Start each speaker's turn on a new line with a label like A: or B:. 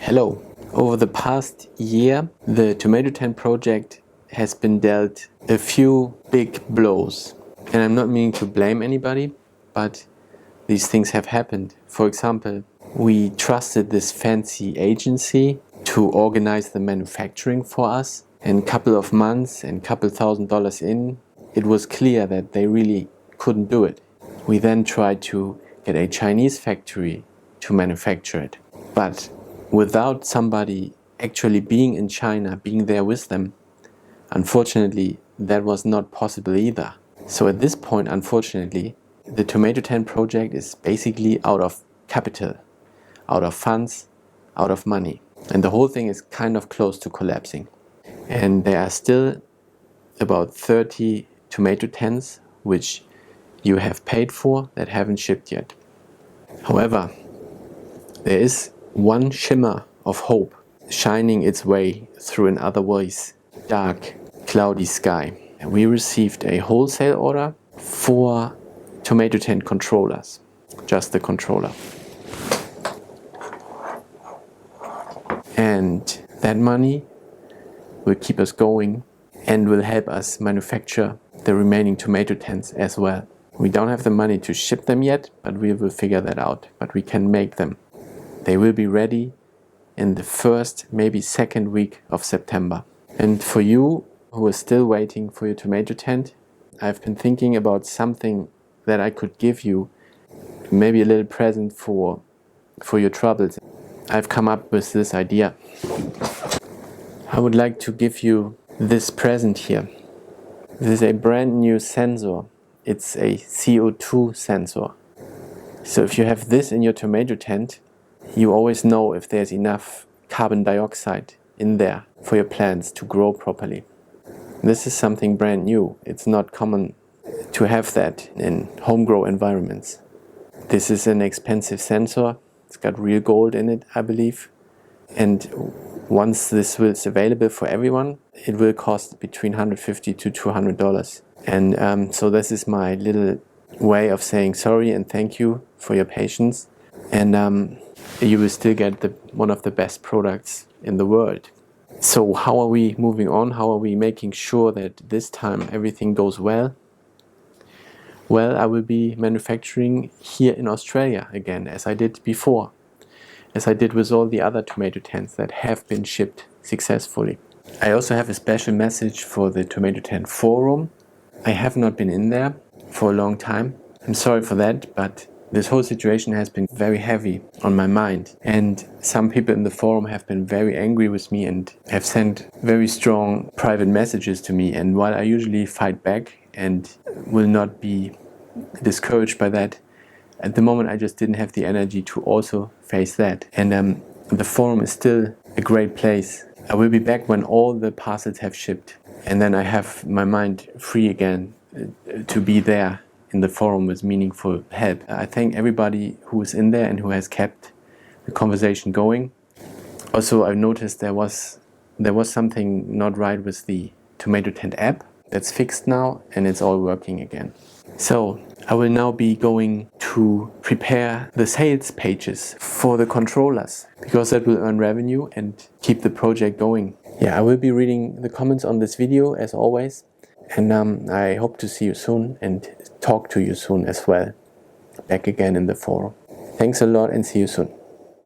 A: Hello. Over the past year, the TomatoTent project has been dealt a few big blows. And I'm not meaning to blame anybody, but these things have happened. For example, we trusted this fancy agency to organize the manufacturing for us. And a couple of months and couple $1,000s in, it was clear that they really couldn't do it. We then tried to get a Chinese factory to manufacture it. But without somebody actually being in China, being there with them, unfortunately, that was not possible either. So at this point, unfortunately, the TomatoTent project is basically out of capital, out of funds, out of money. And the whole thing is kind of close to collapsing. And there are still about 30 TomatoTents which you have paid for that haven't shipped yet. However, there is one shimmer of hope shining its way through an otherwise dark, cloudy sky. And we received a wholesale order for TomatoTent controllers, just the controller. And that money will keep us going and will help us manufacture the remaining TomatoTents as well. We don't have the money to ship them yet, but we will figure that out. But we can make them. They will be ready in the first, maybe second week of September. And for you who are still waiting for your TomatoTent, I've been thinking about something that I could give you, maybe a little present for your troubles. I've come up with this idea. I would like to give you this present here. This is a brand new sensor. It's a CO2 sensor. So if you have this in your TomatoTent, you always know if there's enough carbon dioxide in there for your plants to grow properly. This is something brand new. It's not common to have that in home grow environments. This is an expensive sensor. It's got real gold in it, I believe. And once this is available for everyone, it will cost between $150 to $200. And so this is my little way of saying sorry and thank you for your patience. And you will still get one of the best products in the world. So how are we moving on? How are we making sure that this time everything goes well? Well, I will be manufacturing here in Australia again, as I did before. As I did with all the other TomatoTents that have been shipped successfully. I also have a special message for the TomatoTent forum. I have not been in there for a long time. I'm sorry for that, but this whole situation has been very heavy on my mind. And some people in the forum have been very angry with me and have sent very strong private messages to me. And while I usually fight back and will not be discouraged by that, at the moment I just didn't have the energy to also face that. And the forum is still a great place. I will be back when all the parcels have shipped. And then I have my mind free again to be there in the forum with meaningful help. I thank everybody who is in there and who has kept the conversation going. Also, I've noticed there was something not right with the TomatoTent app. That's fixed now and it's all working again. So I will now be going to prepare the sales pages for the controllers because that will earn revenue and keep the project going. Yeah, I will be reading the comments on this video as always. And I hope to see you soon and talk to you soon as well. Back again in the forum. Thanks a lot and see you soon.